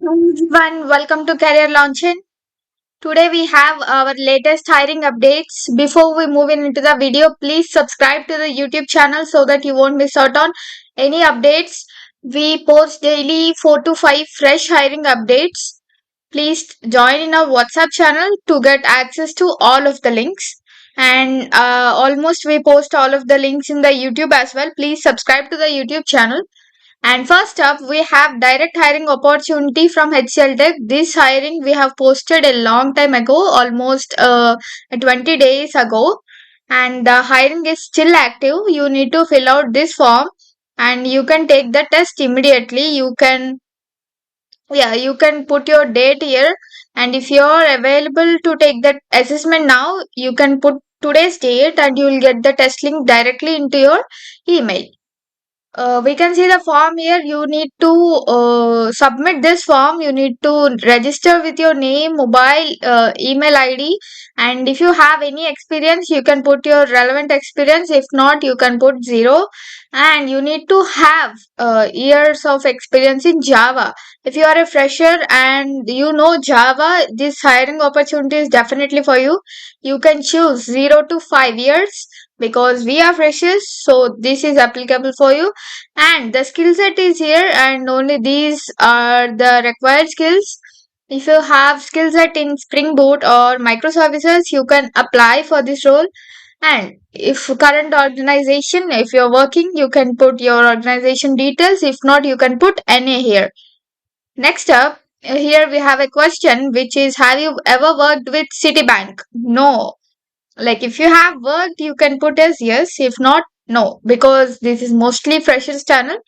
Hello everyone, welcome to Career Launching. Today we have our latest hiring updates. Before we move into the video, please subscribe to the YouTube channel so that you won't miss out on any updates. We post daily 4 to 5 fresh hiring updates. Please join in our WhatsApp channel to get access to all of the links. And almost we post all of the links in the YouTube as well. Please subscribe to the YouTube channel. And first up, we have direct hiring opportunity from HCLTech. This hiring we have posted a long time ago, almost 20 days ago. And the hiring is still active. You need to fill out this form and you can take the test immediately. You can put your date here. And if you are available to take that assessment now, you can put today's date and you will get the test link directly into your email. We can see the form here. You need to submit this form. You need to register with your name, mobile, email ID, and if you have any experience, you can put your relevant experience. If not, you can put zero. And you need to have years of experience in Java. If you are a fresher and you know Java, this hiring opportunity is definitely for you. You can choose 0 to 5 years because we are freshers, so this is applicable for you. And the skill set is here, and only these are the required skills. If you have skill set in Spring Boot or microservices, you can apply for this role. And if current organization, if you're working, you can put your organization details. If not, you can put NA here. Next up, here we have a question which is, have you ever worked with Citibank? No. Like if you have worked, you can put as yes. If not, no, because this is mostly freshers channel.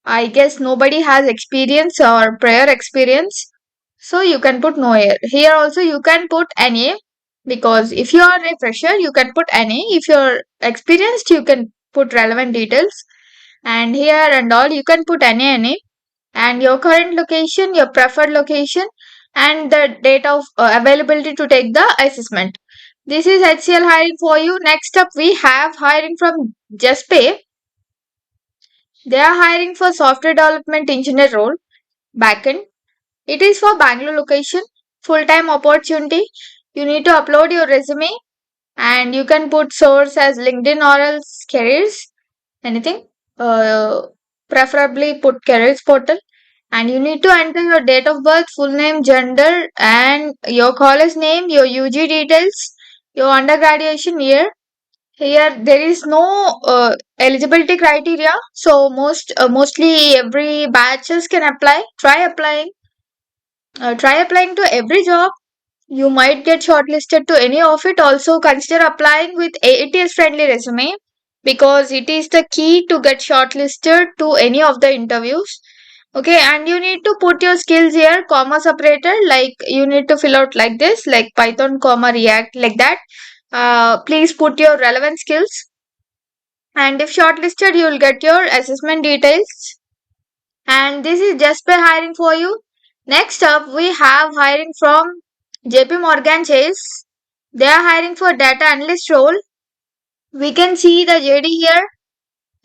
I guess nobody has experience or prior experience. So you can put no here. Here also you can put NA because if you are a fresher, you can put NA. If you're experienced, you can put relevant details. And here and all, you can put NA and your current location, your preferred location, and the date of availability to take the assessment. This is HCL hiring for you. Next up, we have hiring from Juspay. They are hiring for software development engineer role, backend. It is for Bangalore location, full-time opportunity. You need to upload your resume and you can put source as LinkedIn or else careers, anything. Uh, Preferably put careers portal. And you need to enter your date of birth, full name, gender, and your college name, your UG details, your undergraduation year. Here there is no eligibility criteria, so mostly every batches can apply. Try applying to every job. You might get shortlisted to any of it. Also consider applying with ATS friendly resume because it is the key to get shortlisted to any of the interviews. Okay, and you need to put your skills here, comma separated, like you need to fill out like this, like Python, comma React, like that. Please put your relevant skills. And if shortlisted, you will get your assessment details. And this is just by hiring for you. Next up, we have hiring from JPMorgan Chase. They are hiring for data analyst role. We can see the JD here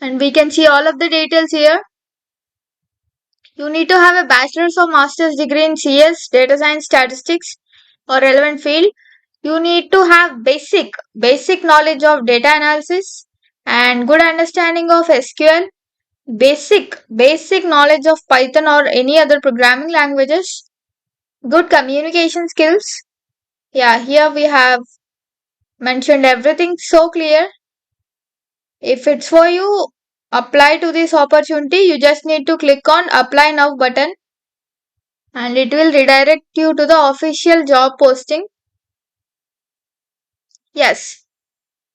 and we can see all of the details here. You need to have a bachelor's or master's degree in CS, data science, statistics, or relevant field. You need to have basic knowledge of data analysis and good understanding of SQL, basic knowledge of Python or any other programming languages, good communication skills. Yeah, here we have mentioned everything so clear. If it's for you, apply to this opportunity. You just need to click on apply now button and it will redirect you to the official job posting. Yes,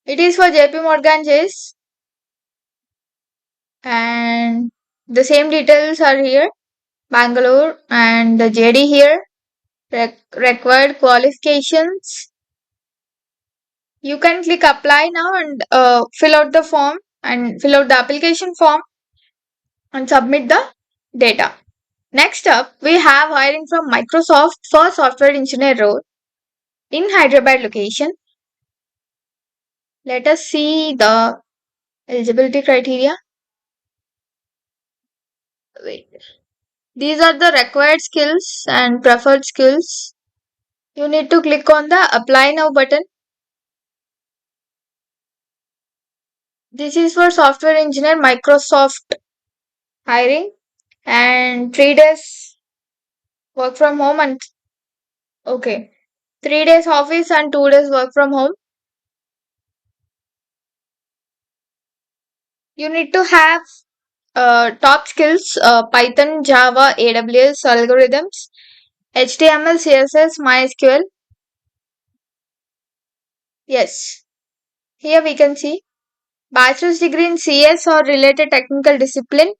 it is for JP Morgan Chase and the same details are here. Bangalore and the JD here. Required qualifications. You can click apply now and fill out the form and fill out the application form and submit the data. Next up, we have hiring from Microsoft for software engineer role in Hyderabad location. Let us see the eligibility criteria. Wait. These are the required skills and preferred skills. You need to click on the apply now button. This is for software engineer Microsoft hiring and 3 days work from home and okay. 3 days office and 2 days work from home. You need to have top skills Python, Java, AWS, algorithms, HTML, CSS, MySQL. Yes, here we can see bachelor's degree in CS or related technical discipline.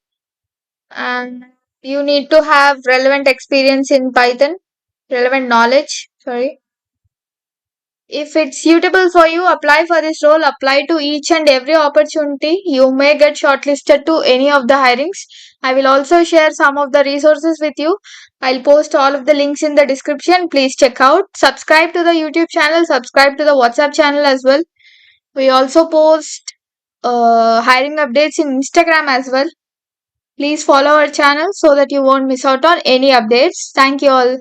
And you need to have relevant experience in Python, relevant knowledge. Sorry. If it's suitable for you, apply for this role. Apply to each and every opportunity. You may get shortlisted to any of the hirings. I will also share some of the resources with you. I'll post all of the links in the description. Please check out. Subscribe to the YouTube channel. Subscribe to the WhatsApp channel as well. We also post hiring updates in Instagram as well. Please follow our channel so that you won't miss out on any updates. Thank you all.